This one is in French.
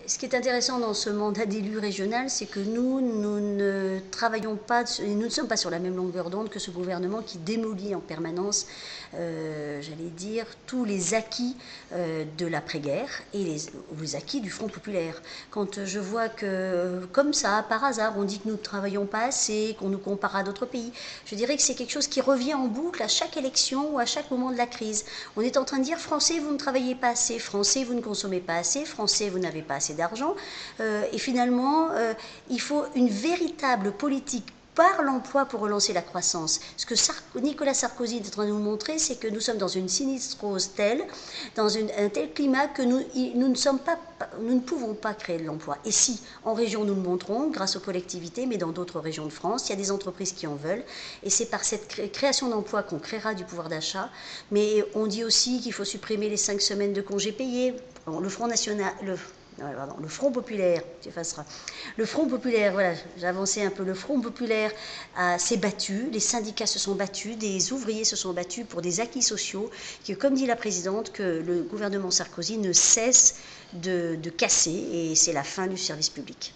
Ce qui est intéressant dans ce mandat d'élu régional, c'est que nous ne travaillons pas, nous ne sommes pas sur la même longueur d'onde que ce gouvernement qui démolit en permanence, j'allais dire, tous les acquis de l'après-guerre et les acquis du Front populaire. Quand je vois que, comme ça, par hasard, on dit que nous ne travaillons pas assez, qu'on nous compare à d'autres pays, je dirais que c'est quelque chose qui revient en boucle à chaque élection ou à chaque moment de la crise. On est en train de dire, Français, vous ne travaillez pas assez, Français, vous ne consommez pas assez, Français, vous n'avez pas assez d'argent. Et finalement, il faut une véritable politique par l'emploi pour relancer la croissance. Ce que Nicolas Sarkozy est en train de nous montrer, c'est que nous sommes dans une sinistrose telle, dans un tel climat que nous ne pouvons pas créer de l'emploi. Et si, en région, nous le montrons, grâce aux collectivités, mais dans d'autres régions de France, il y a des entreprises qui en veulent. Et c'est par cette création d'emplois qu'on créera du pouvoir d'achat. Mais on dit aussi qu'il faut supprimer les 5 semaines de congés payés. Le Front National... le Front populaire, tu effaceras. Le Front populaire, voilà, j'ai avancé un peu. Le Front populaire s'est battu, les syndicats se sont battus, des ouvriers se sont battus pour des acquis sociaux, que, comme dit la présidente, que le gouvernement Sarkozy ne cesse de casser, et c'est la fin du service public.